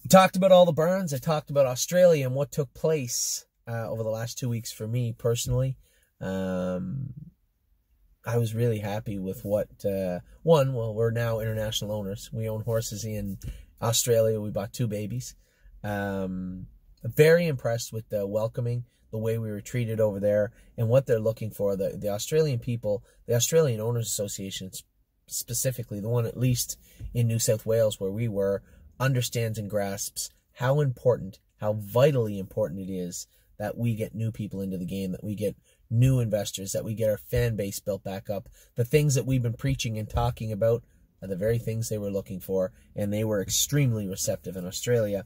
Talked about all the burns. I talked about Australia and what took place over the last 2 weeks for me personally. I was really happy with what, well, we're now international owners. We own horses in Australia. We bought 2 babies. Very impressed with the welcoming, the way we were treated over there, and what they're looking for. The Australian people, the Australian Owners Association specifically, the one at least in New South Wales where we were, understands and grasps how important, how vitally important it is that we get new people into the game, that we get new investors, that we get our fan base built back up. The things that we've been preaching and talking about are the very things they were looking for, and they were extremely receptive in Australia.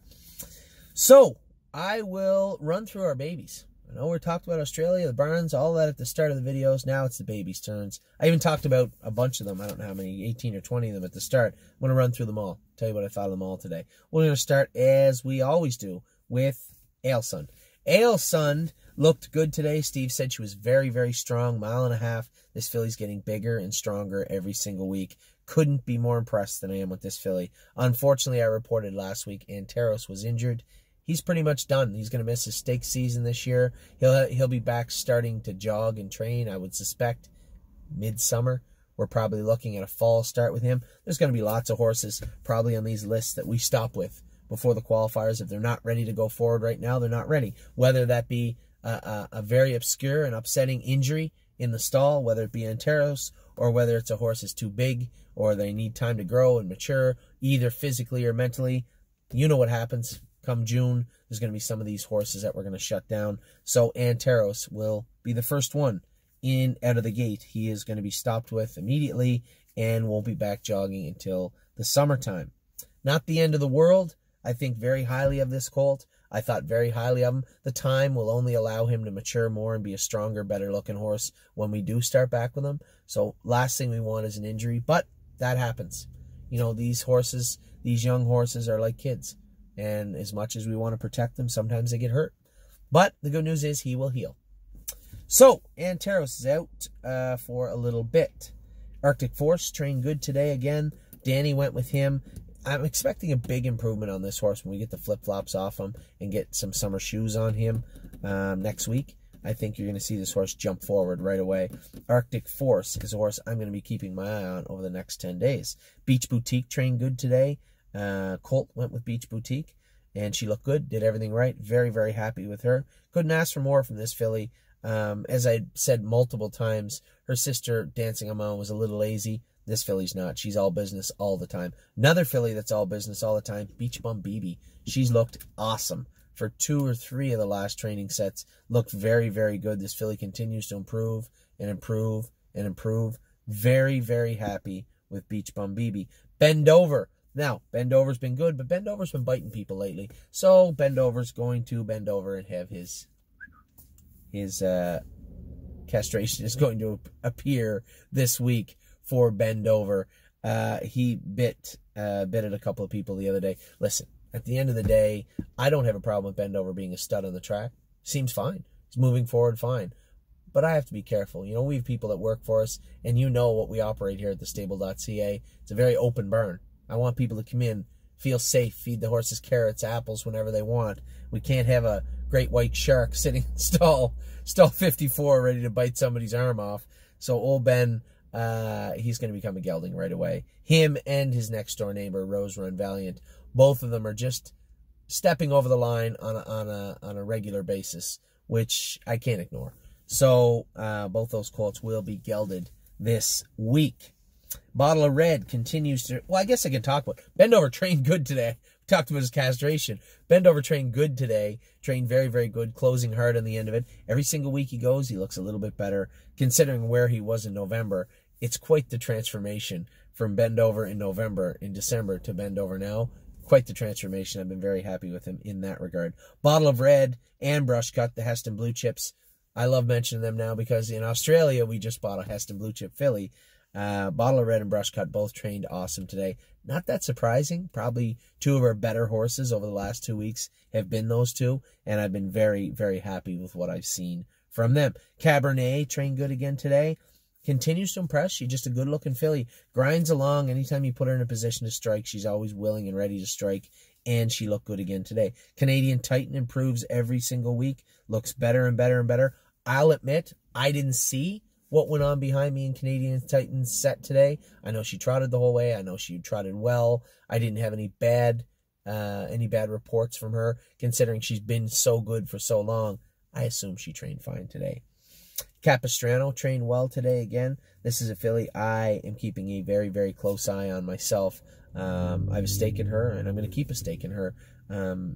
So I will run through our babies. I know we talked about Australia, the barns, all that at the start of the videos. Now it's the babies' turns. I even talked about a bunch of them. I don't know how many, 18 or 20 of them at the start. I'm going to run through them all. Tell you what I thought of them all today. We're going to start, as we always do, with Ailsund. Ailsund looked good today. Steve said she was very, very strong. 1.5 miles. This filly's getting bigger and stronger every single week. Couldn't be more impressed than I am with this filly. Unfortunately, I reported last week Anteros was injured. He's pretty much done. He's going to miss his stakes season this year. He'll be back starting to jog and train, I would suspect, midsummer. We're probably looking at a fall start with him. There's going to be lots of horses probably on these lists that we stop with before the qualifiers. If they're not ready to go forward right now, they're not ready. Whether that be a very obscure and upsetting injury in the stall, whether it be Anteros, or whether it's a horse is too big, or they need time to grow and mature, either physically or mentally. You know what happens. Come June, there's going to be some of these horses that we're going to shut down. So Anteros will be the first one in out of the gate. He is going to be stopped with immediately and won't be back jogging until the summertime. Not the end of the world. I think very highly of this colt. I thought very highly of him. The time will only allow him to mature more and be a stronger, better-looking horse when we do start back with him. So last thing we want is an injury, but that happens. You know, these horses, these young horses are like kids. And as much as we want to protect them, sometimes they get hurt. But the good news is he will heal. So, Anteros is out for a little bit. Arctic Force trained good today again. Danny went with him. I'm expecting a big improvement on this horse when we get the flip-flops off him and get some summer shoes on him next week. I think you're going to see this horse jump forward right away. Arctic Force is a horse I'm going to be keeping my eye on over the next 10 days. Beach Boutique trained good today. Colt went with Beach Boutique, and she looked good, did everything right. Very, very happy with her. Couldn't ask for more from this filly. As I said multiple times, her sister, Dancing Amon, was a little lazy. This filly's not. She's all business all the time. Another filly that's all business all the time, Beach Bum BB. She's looked awesome for 2 or 3 of the last training sets. Looked very, very good. This filly continues to improve and improve and improve. Very, very happy with Beach Bum BB. Bend Over. Now, Bendover's been good, but Bendover's been biting people lately. So Bendover's going to bend over and have his castration is going to appear this week for Bendover. He bit at a couple of people the other day. Listen, at the end of the day, I don't have a problem with Bendover being a stud on the track. Seems fine. He's moving forward fine. But I have to be careful. You know, we have people that work for us, and you know what we operate here at TheStable.ca. It's a very open barn. I want people to come in, feel safe, feed the horses carrots, apples whenever they want. We can't have a great white shark sitting in stall 54 ready to bite somebody's arm off. So old Ben, he's going to become a gelding right away. Him and his next door neighbor, Rose Run Valiant, both of them are just stepping over the line on a regular basis, which I can't ignore. So both those colts will be gelded this week. Bottle of Red continues to... Well, I guess I can talk about... Bendover trained good today. We talked about his castration. Bendover trained good today. Trained very, very good. Closing hard on the end of it. Every single week he goes, he looks a little bit better. Considering where he was in November, it's quite the transformation from Bendover in December to Bendover now. Quite the transformation. I've been very happy with him in that regard. Bottle of Red and Brush Cut, the Heston Blue Chips. I love mentioning them now because in Australia, we just bought a Heston Blue Chip filly. Bottle of Red and Brush Cut both trained awesome today. Not that surprising. Probably 2 of our better horses over the last 2 weeks have been those 2, and I've been very, very happy with what I've seen from them. Cabernet trained good again today. Continues to impress. She's just a good-looking filly. Grinds along. Anytime you put her in a position to strike, she's always willing and ready to strike and she looked good again today. Canadian Titan improves every single week, looks better and better and better. I'll admit, I didn't see what went on behind me in Canadian Titan's set today. I know she trotted the whole way. I know she trotted well. I didn't have any bad reports from her, considering she's been so good for so long. I assume she trained fine today. Capistrano trained well today again. This is a filly I am keeping a very, very close eye on myself. I have a stake in her, and I'm going to keep a stake in her.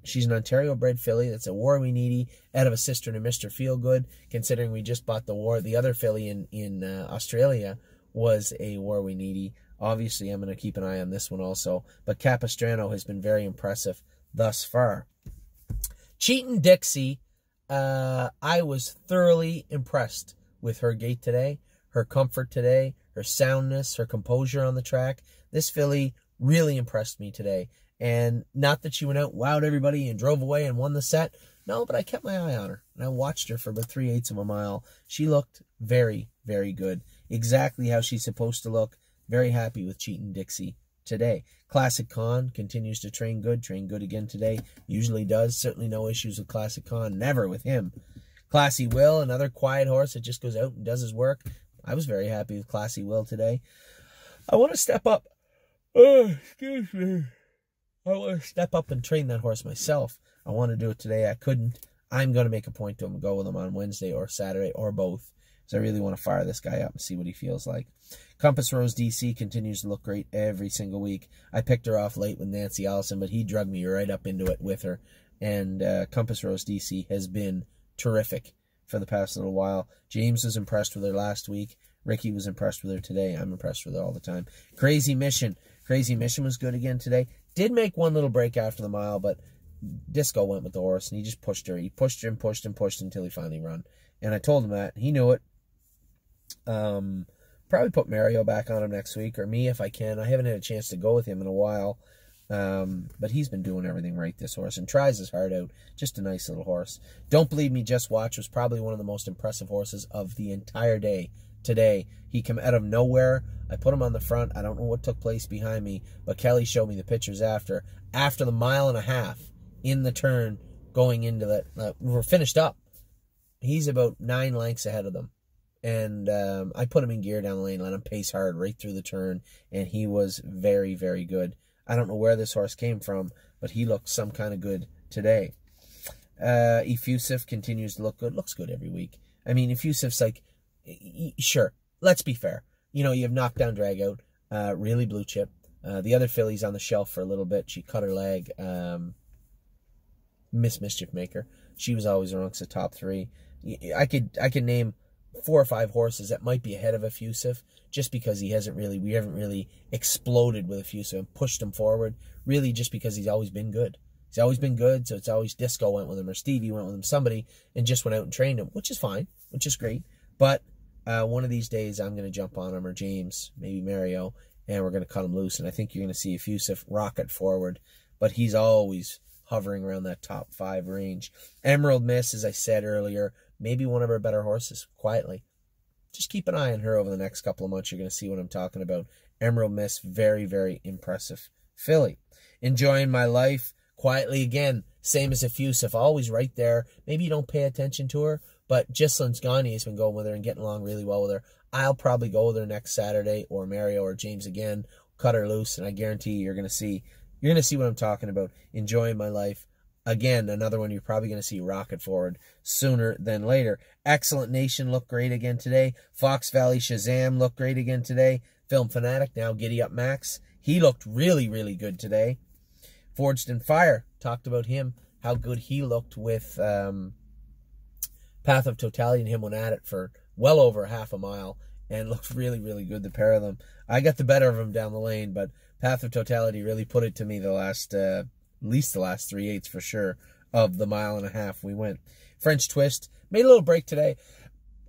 She's an Ontario-bred filly. That's a War We Needy out of a sister to Mr. Feelgood, considering we just bought the other filly in Australia was a War We Needy. Obviously, I'm going to keep an eye on this one also. But Capistrano has been very impressive thus far. Cheatin' Dixie, I was thoroughly impressed with her gait today, her comfort today, her soundness, her composure on the track. This filly really impressed me today. And not that she went out, wowed everybody, and drove away and won the set. No, but I kept my eye on her, and I watched her for about 3/8 of a mile. She looked very, very good. Exactly how she's supposed to look. Very happy with Cheatin' Dixie today. Classic Con continues to train good again today. Usually does. Certainly no issues with Classic Con. Never with him. Classy Will, another quiet horse that just goes out and does his work. I was very happy with Classy Will today. I want to step up. Oh, excuse me. I want to step up and train that horse myself. I want to do it today. I couldn't. I'm going to make a point to him and go with him on Wednesday or Saturday or both. So I really want to fire this guy up and see what he feels like. Compass Rose DC continues to look great every single week. I picked her off late with Nancy Allison, but he drugged me right up into it with her. And Compass Rose DC has been terrific for the past little while. James was impressed with her last week. Ricky was impressed with her today. I'm impressed with her all the time. Crazy Mission. Crazy Mission was good again today. Did make one little break after the mile, but Disco went with the horse, and he just pushed her. He pushed her and pushed and pushed until he finally run. And I told him that. He knew it. Probably put Mario back on him next week, or me if I can. I haven't had a chance to go with him in a while. But he's been doing everything right, this horse, and tries his heart out. Just a nice little horse. Don't Believe Me, Just Watch was probably one of the most impressive horses of the entire day today. He came out of nowhere. I put him on the front. I don't know what took place behind me, but Kelly showed me the pictures after. After the 1.5 miles in the turn going into the... we're finished up. He's about 9 lengths ahead of them. And I put him in gear down the lane, let him pace hard right through the turn, and he was very, very good. I don't know where this horse came from, but he looked some kind of good today. Effusive continues to look good. Looks good every week. I mean, Effusive's like, sure, let's be fair. You know, you have Knockdown Dragout, really blue chip. The other filly's on the shelf for a little bit. She cut her leg. Miss Mischief Maker. She was always amongst the top 3. I could name 4 or 5 horses that might be ahead of Effusive, just because we haven't really exploded with Effusive and pushed him forward, really just because he's always been good. He's always been good, so it's always Disco went with him, or Stevie went with him, somebody, and just went out and trained him, which is fine, which is great. But one of these days, I'm going to jump on him, or James, maybe Mario, and we're going to cut him loose, and I think you're going to see Effusive rocket forward, but he's always hovering around that top 5 range. Emerald Miss, as I said earlier, maybe one of our better horses, quietly. Just keep an eye on her over the next couple of months. You're going to see what I'm talking about. Emerald Miss, very, very impressive filly. Enjoying My Life, quietly again, same as Effusive, always right there. Maybe you don't pay attention to her, but Ghislaine Sgani has been going with her and getting along really well with her. I'll probably go with her next Saturday, or Mario or James again, cut her loose, and I guarantee you're going to see what I'm talking about. Enjoying My Life. Again, another one you're probably going to see rocket forward sooner than later. Excellent Nation looked great again today. Fox Valley Shazam looked great again today. Film Fanatic, now Giddy Up Max. He looked really, really good today. Forged in Fire, talked about him, how good he looked with Path of Totality, and him went at it for well over 1/2 mile and looked really, really good, the pair of them. I got the better of him down the lane, but Path of Totality really put it to me the last... at least the last 3/8 for sure of the 1.5 miles we went. French Twist made a little break today.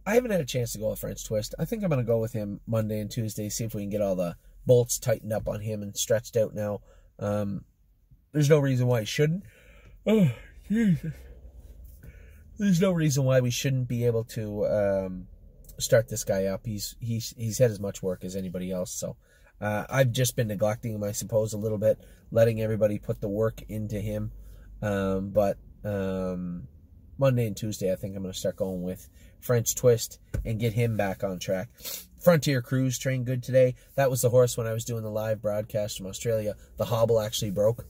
I haven't had a chance to go with French Twist. I think I'm going to go with him Monday and Tuesday, see if we can get all the bolts tightened up on him and stretched out now. There's no reason why he shouldn't. Oh, Jesus. There's no reason why we shouldn't be able to start this guy up. He's had as much work as anybody else, so I've just been neglecting him, I suppose, a little bit, letting everybody put the work into him. But Monday and Tuesday, I think I'm going to start going with French Twist and get him back on track. Frontier Cruise trained good today. That was the horse when I was doing the live broadcast from Australia. The hobble actually broke.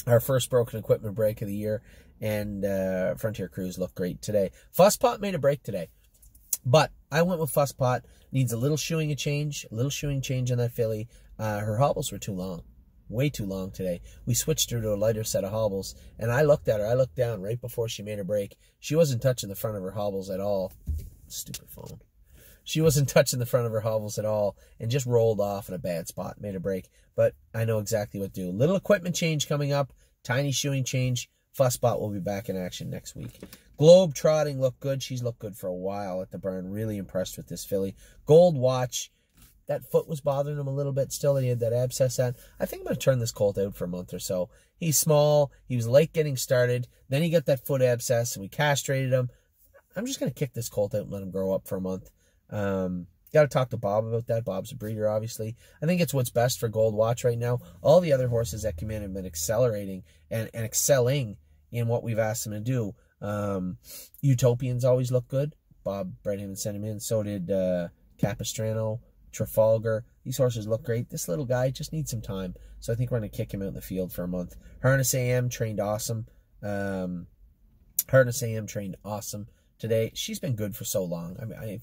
Our first broken equipment break of the year. And Frontier Cruise looked great today. Fusspot made a break today. But I went with Fusspot. Needs a little shoeing change. A little shoeing change on that filly. Her hobbles were too long. Way too long today. We switched her to a lighter set of hobbles. And I looked at her. I looked down right before she made her break. She wasn't touching the front of her hobbles at all. Stupid phone. She wasn't touching the front of her hobbles at all and just rolled off in a bad spot, made a break. But I know exactly what to do. Little equipment change coming up, tiny shoeing change. Fusspot will be back in action next week. Globe Trotting looked good. She's looked good for a while at the barn. Really impressed with this filly. Gold Watch, that foot was bothering him a little bit still. He had that abscess on. I think I'm going to turn this colt out for a month or so. He's small. He was late getting started. Then he got that foot abscess, and we castrated him. I'm just going to kick this colt out and let him grow up for a month. Got to talk to Bob about that. Bob's a breeder, obviously. I think it's what's best for Gold Watch right now. All the other horses that come in have been accelerating and excelling in what we've asked them to do. Utopians always look good. Bob bred him and sent him in. So did Capistrano, Trafalgar. These horses look great. This little guy just needs some time. So I think we're going to kick him out in the field for a month. Harness AM trained awesome. Harness AM trained awesome today. She's been good for so long. I mean, I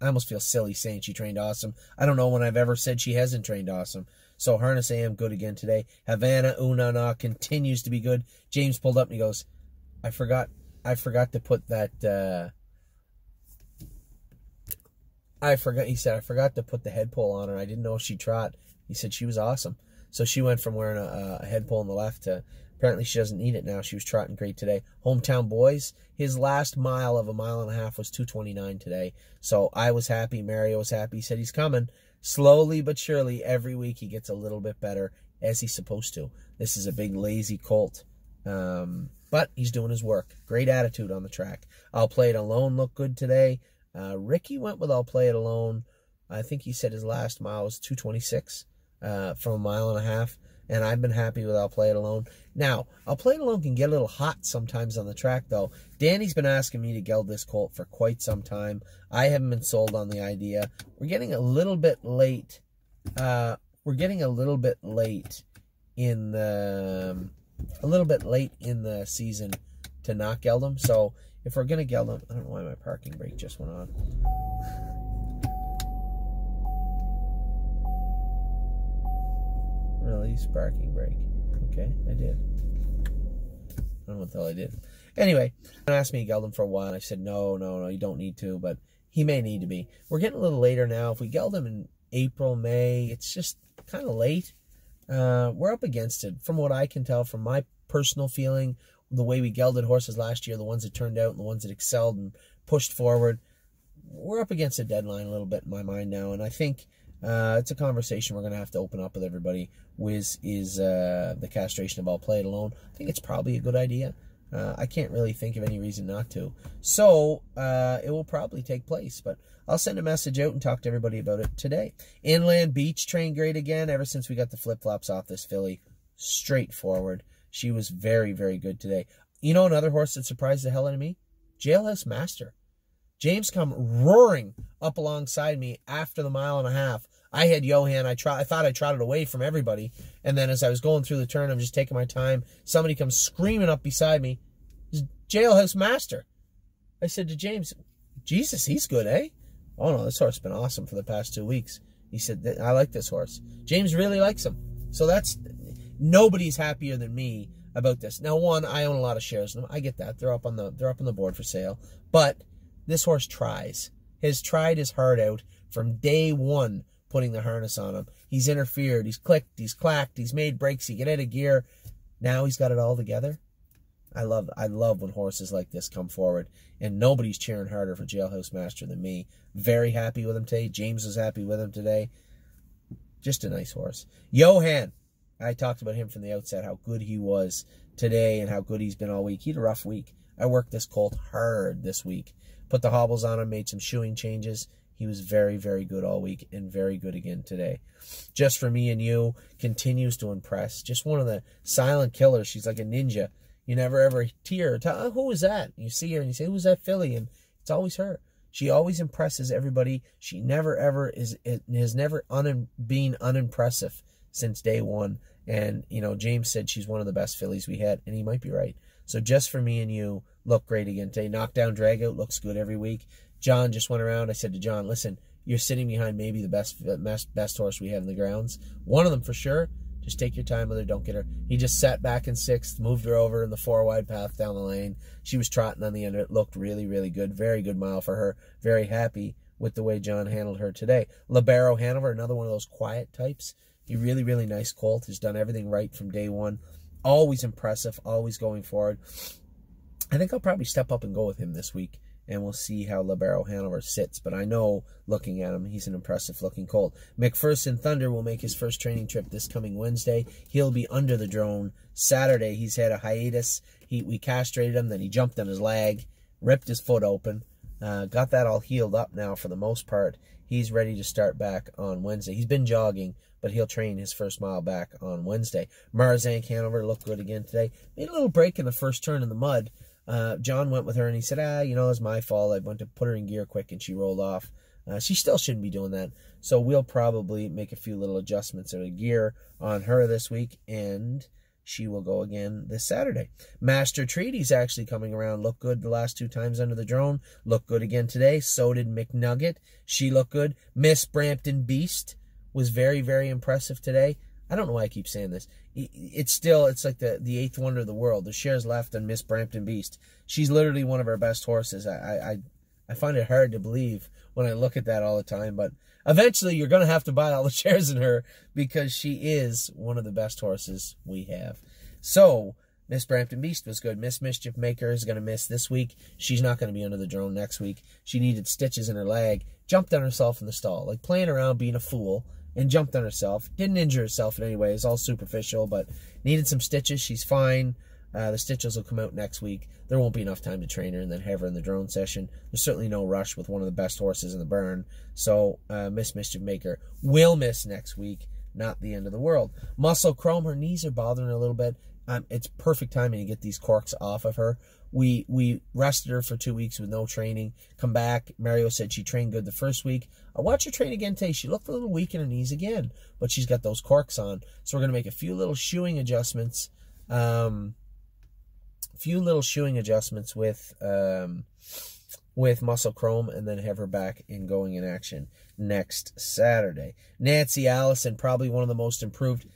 almost feel silly saying she trained awesome. I don't know when I've ever said she hasn't trained awesome. So Harness AM good again today. Havana Unana continues to be good. James pulled up and he goes, I forgot to put that he said I forgot to put the head pull on her. I didn't know if she'd trot. He said she was awesome. So she went from wearing a head pull on the left to apparently she doesn't need it now. She was trotting great today. Hometown Boys, his last mile of a mile and a half was 2:29 today. So I was happy. Mario was happy. He said he's coming. Slowly but surely, every week he gets a little bit better, as he's supposed to. This is a big, lazy colt. But he's doing his work. Great attitude on the track. I'll Play It Alone looked good today. Ricky went with I'll Play It Alone. I think he said his last mile was 2:26 from a mile and a half. And I've been happy with I'll Play It Alone. Now, I'll Play It Alone can get a little hot sometimes on the track, though. Danny's been asking me to geld this colt for quite some time. I haven't been sold on the idea. We're getting a little bit late. In the season to not geld them. So if we're gonna geld them, I don't know why my parking brake just went on. Release parking brake. Okay, I did. I don't know what the hell I did. Anyway, he asked me to geld him for a while, and I said, no, you don't need to, but he may need to be. We're getting a little later now. If we geld him in April, May, it's just kind of late. We're up against it. From what I can tell, from my personal feeling, the way we gelded horses last year, the ones that turned out and the ones that excelled and pushed forward, we're up against a deadline a little bit in my mind now, and I think it's a conversation we're going to have to open up with everybody. Is the castration of I'll Play It Alone. I think it's probably a good idea. I can't really think of any reason not to. So it will probably take place, but I'll send a message out and talk to everybody about it today. Inland Beach trained great again ever since we got the flip-flops off this filly. Straightforward. She was very, very good today. You know another horse that surprised the hell out of me? Jailhouse Master. James come roaring up alongside me after the mile and a half. I had Johan. I thought I trotted away from everybody. And then as I was going through the turn, I'm just taking my time. Somebody comes screaming up beside me. It's Jailhouse Master. I said to James, Jesus, he's good, eh? Oh, no, this horse has been awesome for the past 2 weeks. He said, I like this horse. James really likes him. So nobody's happier than me about this. Now, one, I own a lot of shares in them. I get that. They're up on the board for sale. But this horse tries. Has tried his heart out from day one, putting the harness on him. He's interfered. He's clicked. He's clacked. He's made breaks. He get out of gear. Now he's got it all together. I love when horses like this come forward, and nobody's cheering harder for Jailhouse Master than me. Very happy with him today. James was happy with him today. Just a nice horse. Johan, I talked about him from the outset, how good he was today and how good he's been all week. He had a rough week. I worked this colt hard this week. Put the hobbles on him, made some shoeing changes. He was very, very good all week and very good again today. Just For Me and You continues to impress. Just one of the silent killers. She's like a ninja. You never ever hear her. Who is that? You see her and you say, who's that filly? And it's always her. She always impresses everybody. She never ever has never been unimpressive since day one. And, you know, James said she's one of the best fillies we had, and he might be right. So Just For Me and You look great again today. Knockdown Dragout looks good every week. John just went around. I said to John, listen, you're sitting behind maybe the best horse we have in the grounds. One of them for sure. Just take your time with her. Don't get her. He just sat back in sixth, moved her over in the 4-wide path down the lane. She was trotting on the end of it. Looked really, really good. Very good mile for her. Very happy with the way John handled her today. Libero Hanover, another one of those quiet types. He really, really nice colt. Has done everything right from day one. Always impressive. Always going forward. I think I'll probably step up and go with him this week. And we'll see how Libero Hanover sits. But I know, looking at him, he's an impressive-looking colt. McPherson Thunder will make his first training trip this coming Wednesday. He'll be under the drone. Saturday, he's had a hiatus. We castrated him, then he jumped on his leg, ripped his foot open. Got that all healed up now for the most part. He's ready to start back on Wednesday. He's been jogging, but he'll train his first mile back on Wednesday. Marzank Hanover looked good again today. Made a little break in the first turn in the mud. John went with her and he said, you know, it's my fault. I went to put her in gear quick and she rolled off. She still shouldn't be doing that. So we'll probably make a few little adjustments of the gear on her this week, and she will go again this Saturday. Master Treaty's actually coming around. Looked good the last 2 times under the drone. Looked good again today. So did McNugget. She looked good. Miss Brampton Beast was very, very impressive today. I don't know why I keep saying this. It's like the 8th wonder of the world. The shares left on Miss Brampton Beast. She's literally one of our best horses. I find it hard to believe when I look at that all the time, but eventually you're going to have to buy all the shares in her because she is one of the best horses we have. So Miss Brampton Beast was good. Miss Mischief Maker is going to miss this week. She's not going to be under the drone next week. She needed stitches in her leg. Jumped on herself in the stall, like playing around being a fool, and jumped on herself. Didn't injure herself in any way. It's all superficial, but needed some stitches. She's fine. The stitches will come out next week. There won't be enough time to train her and then have her in the drone session. There's certainly no rush with one of the best horses in the burn. So Miss Mischief Maker will miss next week. Not the end of the world. Muscle Chrome, her knees are bothering her a little bit. It's perfect timing to get these corks off of her. We rested her for 2 weeks with no training. Come back. Mario said she trained good the first week. I watched her train again today. She looked a little weak in her knees again, but she's got those corks on. So we're going to make a few little shoeing adjustments. With Muscle Chrome, and then have her back and going in action next Saturday. Nancy Allison, probably one of the most improved.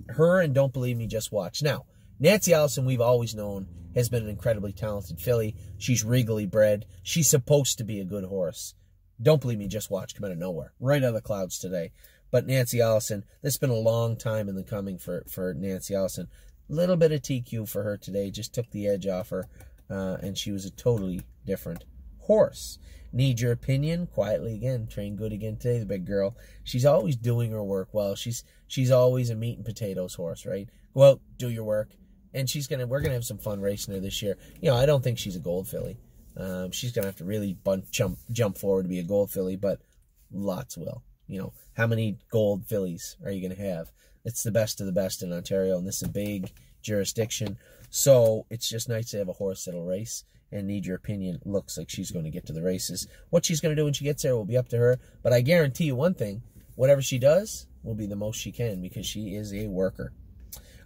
Her and Don't Believe Me, Just Watch. Now, Nancy Allison, we've always known, has been an incredibly talented filly. She's regally bred. She's supposed to be a good horse. Don't Believe Me, Just Watch come out of nowhere, right out of the clouds today. But Nancy Allison, this has been a long time in the coming for Nancy Allison. Little bit of TQ for her today, just took the edge off her, and she was a totally different horse. Need Your Opinion, quietly again, trained good again today, the big girl. She's always doing her work well. She's always a meat and potatoes horse, right? Go out, do your work, and we're gonna have some fun racing her this year. You know, I don't think she's a gold filly. She's gonna have to really jump forward to be a gold filly, but lots will. You know, how many gold fillies are you gonna have? It's the best of the best in Ontario, and this is a big jurisdiction. So it's just nice to have a horse that'll race. And Need Your Opinion looks like she's going to get to the races. What she's going to do when she gets there will be up to her. But I guarantee you one thing, whatever she does will be the most she can, because she is a worker.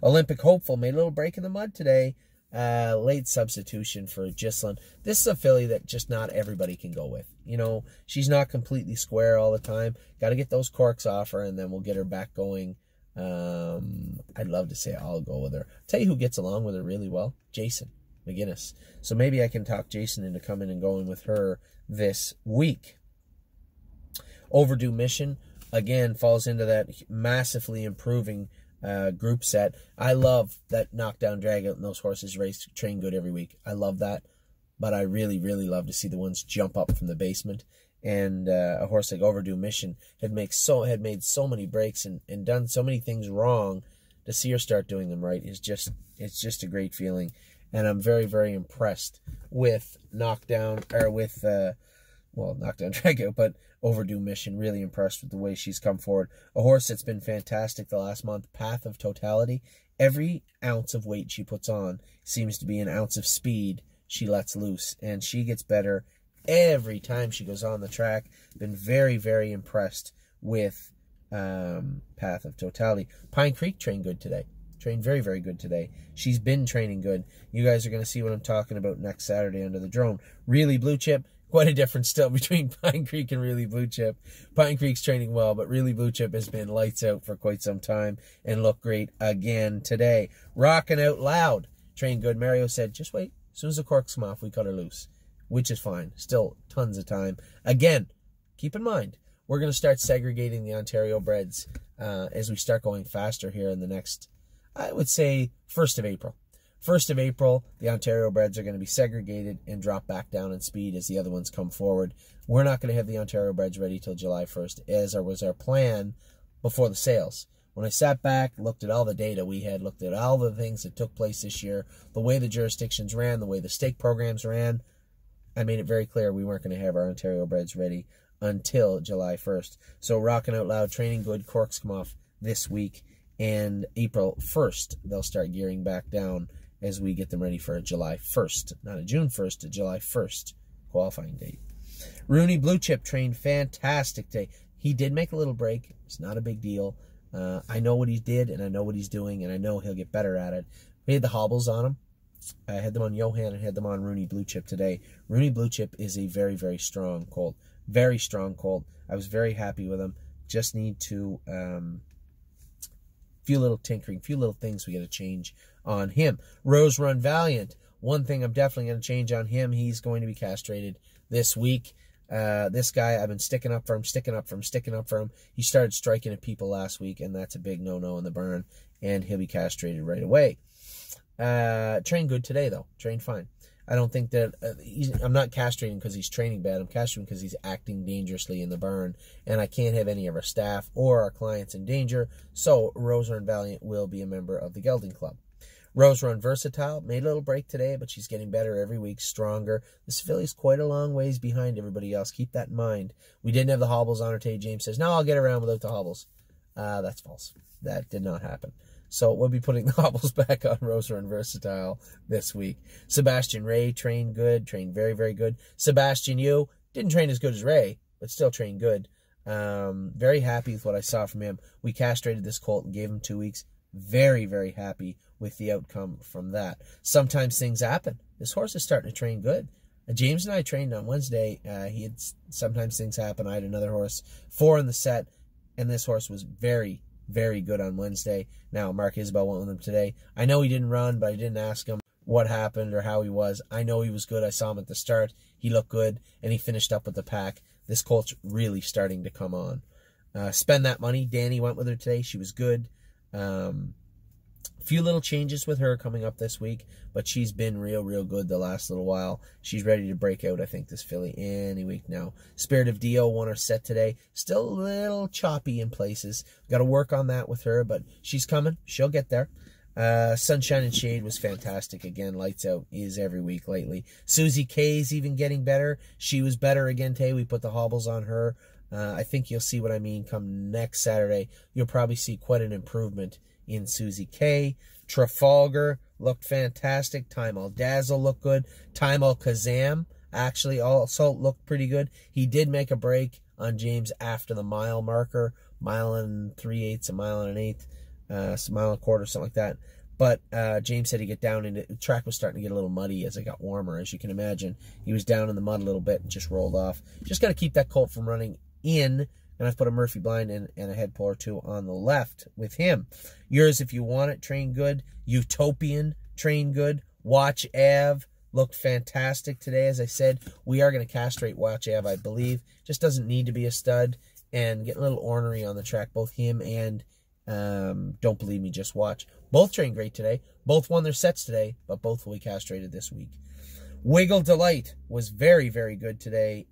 Olympic Hopeful made a little break in the mud today. Late substitution for Gislin. This is a filly that just not everybody can go with. You know, she's not completely square all the time. Got to get those corks off her, and then we'll get her back going. I'd love to say I'll go with her. Tell you who gets along with her really well? Jason McGinnis. So maybe I can talk Jason into coming and going with her this week. Overdue Mission, again, falls into that massively improving group set. I love that Knockdown Dragout and those horses train good every week. I love that. But I really, really love to see the ones jump up from the basement. And a horse like Overdue Mission had made so many breaks and done so many things wrong. To see her start doing them right it's just a great feeling. And I'm very, very impressed with Knockdown Dragout, but overdue mission. Really impressed with the way she's come forward. A horse that's been fantastic the last month, Path of Totality. Every ounce of weight she puts on seems to be an ounce of speed she lets loose, and she gets better every time she goes on the track. Been very, very impressed with Path of Totality. Pine Creek trained good today. Trained very, very good today. She's been training good. You guys are going to see what I'm talking about next Saturday under the drone. Really Blue Chip, quite a difference still between Pine Creek and Really Blue Chip. Pine Creek's training well, but Really Blue Chip has been lights out for quite some time and looked great again today. Rocking Out Loud trained good. Mario said, just wait. As soon as the corks come off, we cut her loose, which is fine. Still tons of time. Again, keep in mind, we're going to start segregating the Ontario breds as we start going faster here in the next, I would say, 1st of April. 1st of April, the Ontario breds are going to be segregated and drop back down in speed as the other ones come forward. We're not going to have the Ontario breds ready till July 1st, as was our plan before the sales. When I sat back, looked at all the data we had, looked at all the things that took place this year, the way the jurisdictions ran, the way the stake programs ran, I made it very clear we weren't going to have our Ontario breds ready until July 1st. So Rocking Out Loud, training good, corks come off this week, and April 1st, they'll start gearing back down as we get them ready for a July 1st, not a June 1st, a July 1st qualifying date. Rooney Blue Chip trained fantastic today. He did make a little break. It's not a big deal. I know what he did, and I know what he's doing, and I know he'll get better at it. We had the hobbles on him. I had them on Johan and had them on Rooney Blue Chip today. Rooney Blue Chip is a very, very strong colt. Very strong colt. I was very happy with him. Just need to few little tinkering, few little things we got to change on him. Rose Run Valiant. One thing I'm definitely going to change on him. He's going to be castrated this week. This guy, I've been sticking up for him. He started striking at people last week, and that's a big no-no in the burn, and he'll be castrated right away. Trained good today, though. Trained fine. I don't think that I'm not castrating because he's training bad. I'm castrating because he's acting dangerously in the burn, and I can't have any of our staff or our clients in danger, so Rose Run Valiant will be a member of the Gelding Club. Rose Run Versatile made a little break today, but she's getting better every week, stronger. This filly's quite a long ways behind everybody else. Keep that in mind. We didn't have the hobbles on her today. James says, no, I'll get around without the hobbles. That's false. That did not happen. So we'll be putting the hobbles back on Rose Run Versatile this week. Sebastian Ray trained good, trained very, very good. Sebastian Yu didn't train as good as Ray, but still trained good. Very happy with what I saw from him. We castrated this colt and gave him 2 weeks. Very, very happy with the outcome from that. Sometimes things happen. This horse is starting to train good. James and I trained on Wednesday. Sometimes things happen. I had another horse, 4 in the set, and this horse was very, very good on Wednesday. Now, Mark Isabel went with him today. I know he didn't run, but I didn't ask him what happened or how he was. I know he was good. I saw him at the start. He looked good, and he finished up with the pack. This colt's really starting to come on. Spend That Money. Danny went with her today. She was good. A few little changes with her coming up this week, but she's been real, real good the last little while. She's ready to break out, I think, this filly any week now. Spirit of Dio won her set today. Still a little choppy in places. Got to work on that with her, but she's coming. She'll get there. Sunshine and Shade was fantastic again. Lights out is every week lately. Susie K's even getting better. She was better again today. We put the hobbles on her. I think you'll see what I mean come next Saturday. You'll probably see quite an improvement in Susie K. Trafalgar looked fantastic. Time Al Dazzle looked good. Time Al Kazam actually also looked pretty good. He did make a break on James after the mile marker. 1 3/8, a 1 1/8, a 1 1/4, something like that. But James said he'd get down into the track was starting to get a little muddy as it got warmer, as you can imagine. He was down in the mud a little bit and just rolled off. Just got to keep that colt from running in. And I've put a Murphy blind in and a head pull or 2 on the left with him. Yours, if you want it, train good. Utopian, train good. Watch Av looked fantastic today. As I said, we are going to castrate Watch Av, I believe. Just doesn't need to be a stud. And get a little ornery on the track, both him and Don't Believe Me, Just Watch. Both trained great today. Both won their sets today, but both will be castrated this week. Wiggle Delight was very, very good today.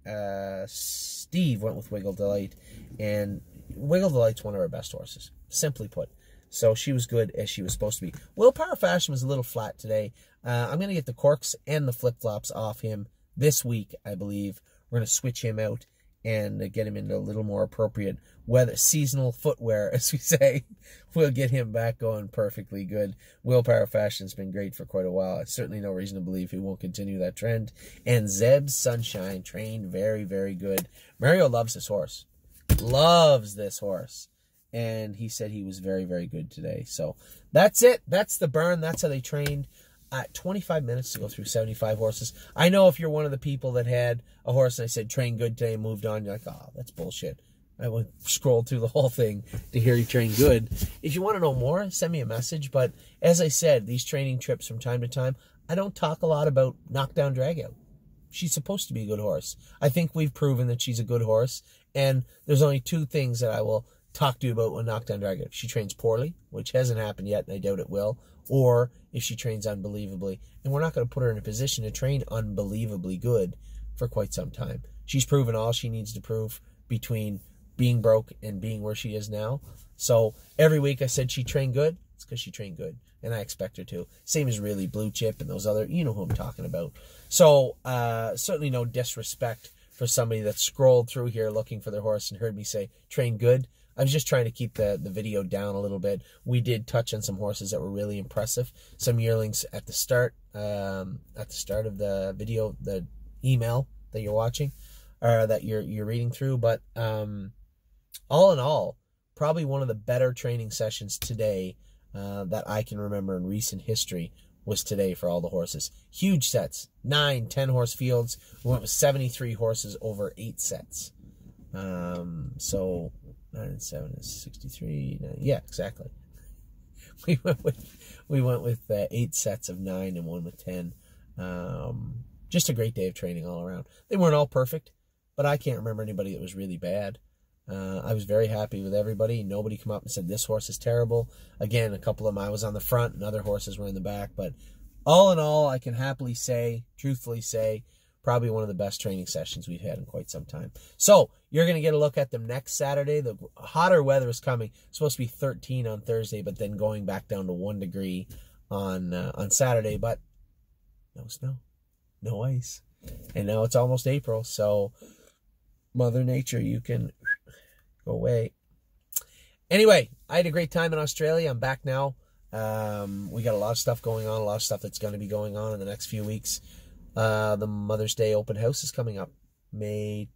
Steve went with Wiggle Delight, and Wiggle Delight's one of our best horses, simply put. So she was good as she was supposed to be. Willpower Fashion was a little flat today. I'm going to get the corks and the flip-flops off him this week, I believe. We're going to switch him out and get him into a little more appropriate weather, seasonal footwear, as we say, we'll get him back going perfectly good. Willpower Fashion's been great for quite a while. There's certainly no reason to believe he won't continue that trend. And Zeb's Sunshine trained very, very good. Mario loves this horse. Loves this horse. And he said he was very, very good today. So that's it. That's the burn. That's how they trained. 25 minutes to go through 75 horses. I know if you're one of the people that had a horse and I said train good today and moved on, you're like, oh, that's bullshit. I would scroll through the whole thing to hear you train good. If you want to know more, send me a message. But as I said, these training trips from time to time, I don't talk a lot about knockdown drag out. She's supposed to be a good horse. I think we've proven that she's a good horse. And there's only two things that I will talk to you about when knockdown drag out. If she trains poorly, which hasn't happened yet, and I doubt it will, or if she trains unbelievably. And we're not going to put her in a position to train unbelievably good for quite some time. She's proven all she needs to prove between being broke and being where she is now. So every week I said she trained good. It's because she trained good, and I expect her to. Same as really Blue Chip and those other, you know who I'm talking about. So certainly no disrespect for somebody that scrolled through here looking for their horse and heard me say train good. I was just trying to keep the video down a little bit. We did touch on some horses that were really impressive. Some yearlings at the start of the video, the email that you're watching, or that you're reading through. But all in all, probably one of the better training sessions today that I can remember in recent history was today for all the horses. Huge sets, 9, 10 horse fields. We went with 73 horses over 8 sets. So 9 and 7 is 63. 9, yeah, exactly. We went with 8 sets of 9 and 1 with 10. Just a great day of training all around. They weren't all perfect, but I can't remember anybody that was really bad. I was very happy with everybody. Nobody come up and said this horse is terrible. Again, a couple of them I was on the front and other horses were in the back. But all in all, I can happily say, truthfully say, probably one of the best training sessions we've had in quite some time. So you're going to get a look at them next Saturday. The hotter weather is coming. It's supposed to be 13 on Thursday, but then going back down to 1 degree on Saturday. But no snow, no ice. And now it's almost April. So Mother Nature, you can go away. Anyway, I had a great time in Australia. I'm back now. We got a lot of stuff going on, a lot of stuff that's going to be going on in the next few weeks. The Mother's Day open house is coming up May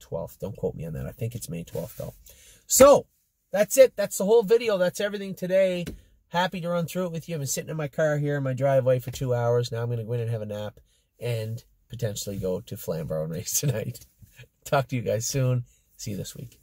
12th. Don't quote me on that. I think it's May 12th, though. So, that's it. That's the whole video. That's everything today. Happy to run through it with you. I've been sitting in my car here in my driveway for 2 hours. Now I'm going to go in and have a nap and potentially go to Flamborough and race tonight. Talk to you guys soon. See you this week.